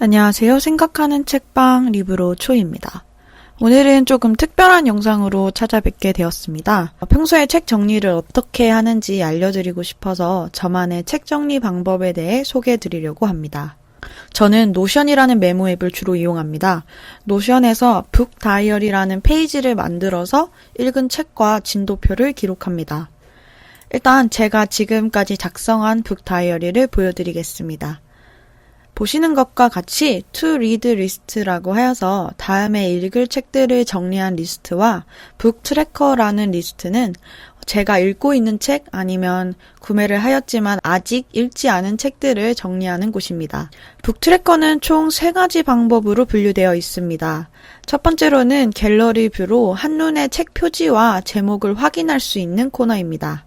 안녕하세요. 생각하는 책방 리브로 초입니다. 오늘은 조금 특별한 영상으로 찾아뵙게 되었습니다. 평소에 책 정리를 어떻게 하는지 알려드리고 싶어서 저만의 책 정리 방법에 대해 소개해드리려고 합니다. 저는 노션이라는 메모 앱을 주로 이용합니다. 노션에서 북 다이어리라는 페이지를 만들어서 읽은 책과 진도표를 기록합니다. 일단 제가 지금까지 작성한 북 다이어리를 보여드리겠습니다. 보시는 것과 같이 to read 리스트라고 하여서 다음에 읽을 책들을 정리한 리스트와 북 트래커라는 리스트는 제가 읽고 있는 책 아니면 구매를 하였지만 아직 읽지 않은 책들을 정리하는 곳입니다. 북 트래커는 총 3가지 방법으로 분류되어 있습니다. 첫 번째로는 갤러리 뷰로 한눈에 책 표지와 제목을 확인할 수 있는 코너입니다.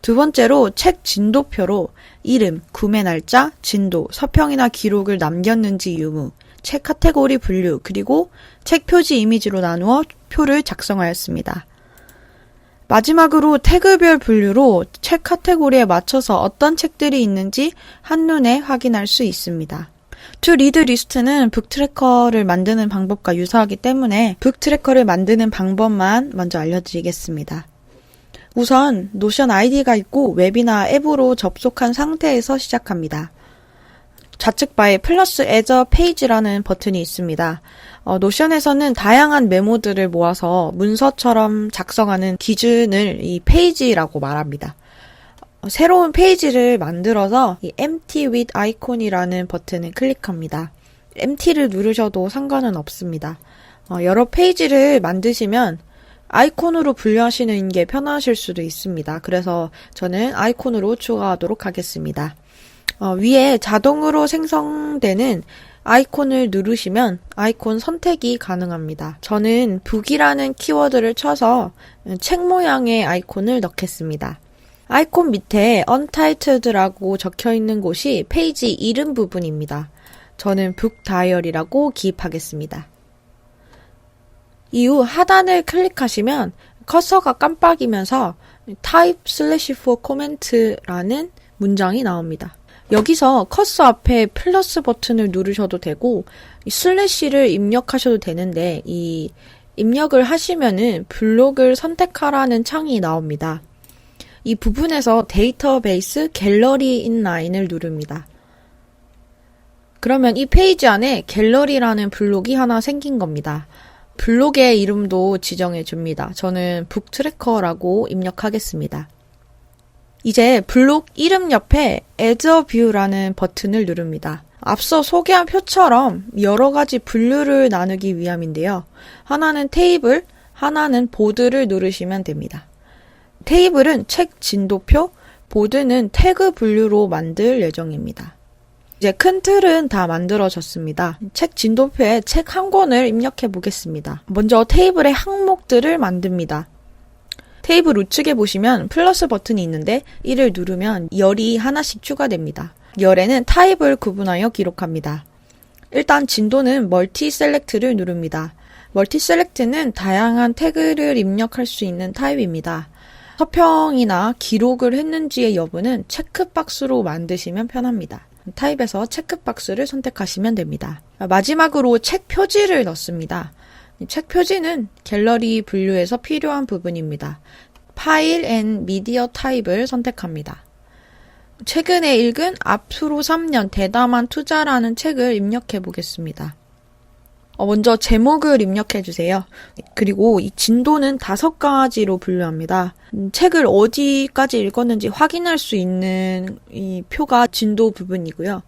두 번째로 책 진도표로 이름, 구매 날짜, 진도, 서평이나 기록을 남겼는지 유무, 책 카테고리 분류, 그리고 책 표지 이미지로 나누어 표를 작성하였습니다. 마지막으로 태그별 분류로 책 카테고리에 맞춰서 어떤 책들이 있는지 한눈에 확인할 수 있습니다. To read 리스트는 북 트래커를 만드는 방법과 유사하기 때문에 북 트래커를 만드는 방법만 먼저 알려드리겠습니다. 우선 노션 아이디가 있고 웹이나 앱으로 접속한 상태에서 시작합니다. 좌측 바에 플러스 애저 페이지라는 버튼이 있습니다. 노션에서는 다양한 메모들을 모아서 문서처럼 작성하는 기준을 이 페이지라고 말합니다. 새로운 페이지를 만들어서 이 empty with icon이라는 버튼을 클릭합니다. empty를 누르셔도 상관은 없습니다. 여러 페이지를 만드시면 아이콘으로 분류하시는 게 편하실 수도 있습니다. 그래서 저는 아이콘으로 추가하도록 하겠습니다. 위에 자동으로 생성되는 아이콘을 누르시면 아이콘 선택이 가능합니다. 저는 북이라는 키워드를 쳐서 책 모양의 아이콘을 넣겠습니다. 아이콘 밑에 Untitled라고 적혀있는 곳이 페이지 이름 부분입니다. 저는 북 다이어리라고 기입하겠습니다. 이후 하단을 클릭하시면 커서가 깜빡이면서 type/for comment라는 문장이 나옵니다. 여기서 커서 앞에 플러스 버튼을 누르셔도 되고 슬래시를 입력하셔도 되는데 이 입력을 하시면은 블록을 선택하라는 창이 나옵니다. 이 부분에서 데이터베이스 갤러리 인라인을 누릅니다. 그러면 이 페이지 안에 갤러리라는 블록이 하나 생긴 겁니다. 블록의 이름도 지정해 줍니다. 저는 북 트래커라고 입력하겠습니다. 이제 블록 이름 옆에 Add a View라는 버튼을 누릅니다. 앞서 소개한 표처럼 여러 가지 분류를 나누기 위함인데요. 하나는 테이블, 하나는 보드를 누르시면 됩니다. 테이블은 책 진도표, 보드는 태그 분류로 만들 예정입니다. 이제 큰 틀은 다 만들어졌습니다. 책 진도표에 책 한 권을 입력해 보겠습니다. 먼저 테이블의 항목들을 만듭니다. 테이블 우측에 보시면 플러스 버튼이 있는데 이를 누르면 열이 하나씩 추가됩니다. 열에는 타입을 구분하여 기록합니다. 일단 진도는 멀티 셀렉트를 누릅니다. 멀티 셀렉트는 다양한 태그를 입력할 수 있는 타입입니다. 서평이나 기록을 했는지의 여부는 체크박스로 만드시면 편합니다. 타입에서 체크박스를 선택하시면 됩니다. 마지막으로 책 표지를 넣습니다. 책 표지는 갤러리 분류에서 필요한 부분입니다. 파일 앤 미디어 타입을 선택합니다. 최근에 읽은 앞으로 3년 대담한 투자라는 책을 입력해 보겠습니다. 먼저 제목을 입력해 주세요. 그리고 이 진도는 5가지로 분류합니다. 책을 어디까지 읽었는지 확인할 수 있는 이 표가 진도 부분이고요.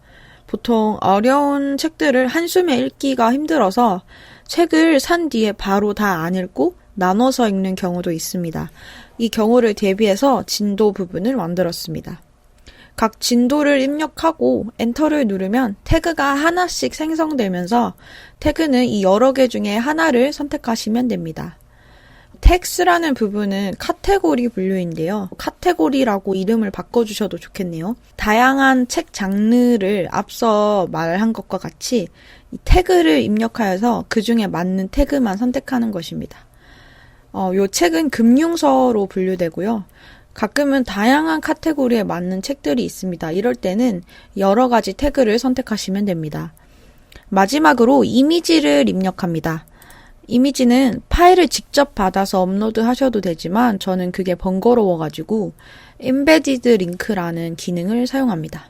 보통 어려운 책들을 한숨에 읽기가 힘들어서 책을 산 뒤에 바로 다 안 읽고 나눠서 읽는 경우도 있습니다. 이 경우를 대비해서 진도 부분을 만들었습니다. 각 진도를 입력하고 엔터를 누르면 태그가 하나씩 생성되면서 태그는 이 여러 개 중에 하나를 선택하시면 됩니다. 텍스라는 부분은 카테고리 분류인데요. 카테고리라고 이름을 바꿔주셔도 좋겠네요. 다양한 책 장르를 앞서 말한 것과 같이 이 태그를 입력하여서 그 중에 맞는 태그만 선택하는 것입니다. 요 책은 금융서로 분류되고요. 가끔은 다양한 카테고리에 맞는 책들이 있습니다. 이럴 때는 여러 가지 태그를 선택하시면 됩니다. 마지막으로 이미지를 입력합니다. 이미지는 파일을 직접 받아서 업로드 하셔도 되지만 저는 그게 번거로워가지고 Embedded Link라는 기능을 사용합니다.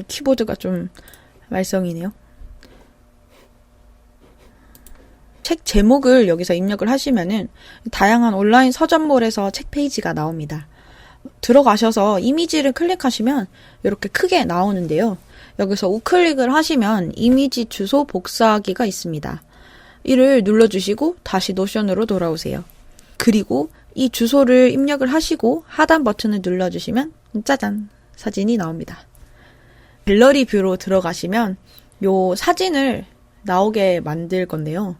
키보드가 좀 말썽이네요. 책 제목을 여기서 입력을 하시면은 다양한 온라인 서점몰에서 책 페이지가 나옵니다. 들어가셔서 이미지를 클릭하시면 이렇게 크게 나오는데요. 여기서 우클릭을 하시면 이미지 주소 복사하기가 있습니다. 이를 눌러주시고 다시 노션으로 돌아오세요. 그리고 이 주소를 입력을 하시고 하단 버튼을 눌러주시면 짜잔! 사진이 나옵니다. 갤러리 뷰로 들어가시면 요 사진을 나오게 만들 건데요.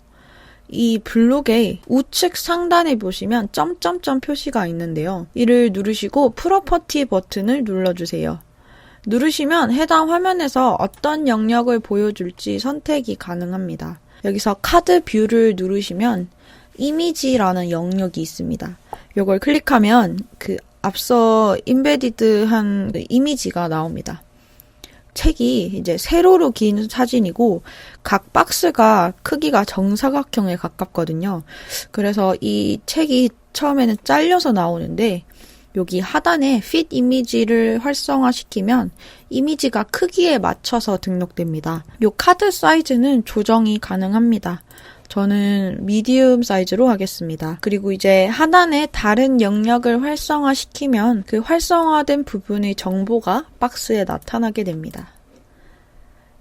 이 블록의 우측 상단에 보시면 점점점 표시가 있는데요. 이를 누르시고 프로퍼티 버튼을 눌러주세요. 누르시면 해당 화면에서 어떤 영역을 보여줄지 선택이 가능합니다. 여기서 카드 뷰를 누르시면 이미지라는 영역이 있습니다. 이걸 클릭하면 그 앞서 인베디드한 이미지가 나옵니다. 책이 이제 세로로 긴 사진이고 각 박스가 크기가 정사각형에 가깝거든요. 그래서 이 책이 처음에는 잘려서 나오는데 여기 하단에 Fit 이미지를 활성화시키면 이미지가 크기에 맞춰서 등록됩니다. 이 카드 사이즈는 조정이 가능합니다. 저는 미디움 사이즈로 하겠습니다. 그리고 이제 하단에 다른 영역을 활성화시키면 그 활성화된 부분의 정보가 박스에 나타나게 됩니다.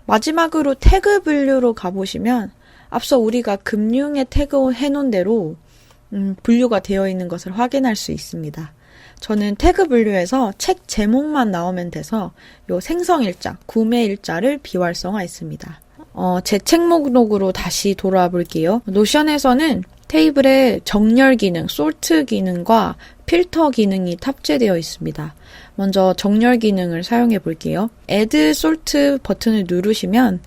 마지막으로 태그 분류로 가보시면 앞서 우리가 금융에 태그해놓은 대로 분류가 되어 있는 것을 확인할 수 있습니다. 저는 태그 분류에서 책 제목만 나오면 돼서 요 생성일자, 구매일자를 비활성화했습니다. 제 책 목록으로 다시 돌아와 볼게요. 노션에서는 테이블에 정렬 기능, 솔트 기능과 필터 기능이 탑재되어 있습니다. 먼저 정렬 기능을 사용해 볼게요. Add Sort 버튼을 누르시면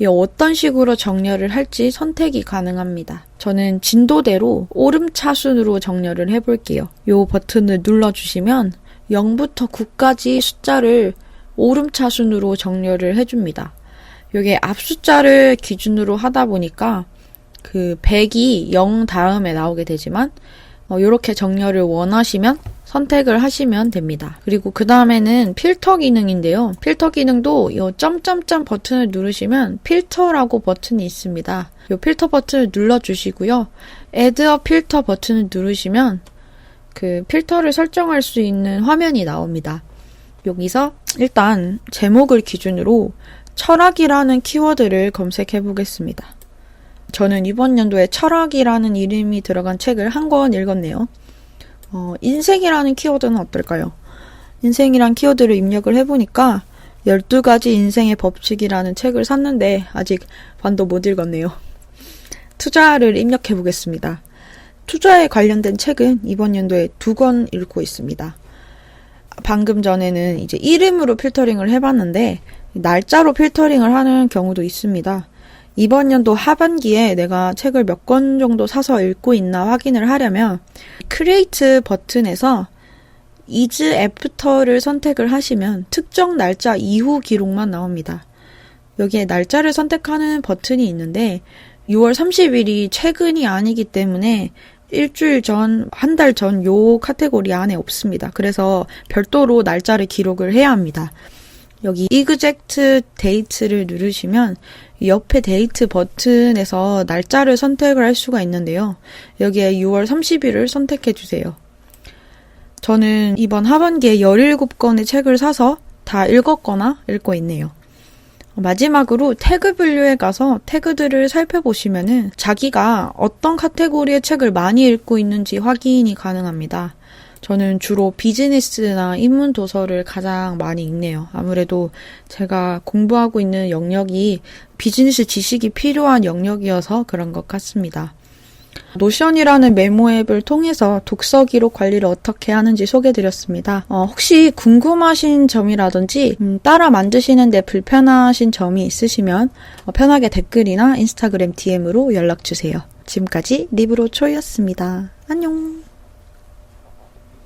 어떤 식으로 정렬을 할지 선택이 가능합니다. 저는 진도대로 오름차순으로 정렬을 해볼게요. 이 버튼을 눌러주시면 0부터 9까지 숫자를 오름차순으로 정렬을 해줍니다. 이게 앞 숫자를 기준으로 하다 보니까 그 100이 0 다음에 나오게 되지만 이렇게 정렬을 원하시면 선택을 하시면 됩니다. 그리고 그 다음에는 필터 기능인데요. 필터 기능도 이 점점점 버튼을 누르시면 필터라고 버튼이 있습니다. 이 필터 버튼을 눌러주시고요. Add a 필터 버튼을 누르시면 그 필터를 설정할 수 있는 화면이 나옵니다. 여기서 일단 제목을 기준으로 철학이라는 키워드를 검색해 보겠습니다. 저는 이번 연도에 철학이라는 이름이 들어간 책을 한 권 읽었네요. 인생이라는 키워드는 어떨까요? 인생이란 키워드를 입력을 해보니까 12가지 인생의 법칙이라는 책을 샀는데 아직 반도 못 읽었네요. 투자를 입력해 보겠습니다. 투자에 관련된 책은 이번 연도에 2권 읽고 있습니다. 방금 전에는 이제 이름으로 필터링을 해봤는데 날짜로 필터링을 하는 경우도 있습니다. 이번 연도 하반기에 내가 책을 몇 권 정도 사서 읽고 있나 확인을 하려면 Create 버튼에서 Is After를 선택을 하시면 특정 날짜 이후 기록만 나옵니다. 여기에 날짜를 선택하는 버튼이 있는데 6월 30일이 최근이 아니기 때문에 일주일 전, 한 달 전 요 카테고리 안에 없습니다. 그래서 별도로 날짜를 기록을 해야 합니다. 여기 Exact Date를 누르시면 옆에 데이트 버튼에서 날짜를 선택을 할 수가 있는데요. 여기에 6월 30일을 선택해 주세요. 저는 이번 하반기에 17권의 책을 사서 다 읽었거나 읽고 있네요. 마지막으로 태그 분류에 가서 태그들을 살펴보시면은 자기가 어떤 카테고리의 책을 많이 읽고 있는지 확인이 가능합니다. 저는 주로 비즈니스나 인문 도서를 가장 많이 읽네요. 아무래도 제가 공부하고 있는 영역이 비즈니스 지식이 필요한 영역이어서 그런 것 같습니다. 노션이라는 메모 앱을 통해서 독서 기록 관리를 어떻게 하는지 소개해드렸습니다. 혹시 궁금하신 점이라든지 따라 만드시는데 불편하신 점이 있으시면 편하게 댓글이나 인스타그램 DM으로 연락주세요. 지금까지 리브로초이였습니다. 안녕!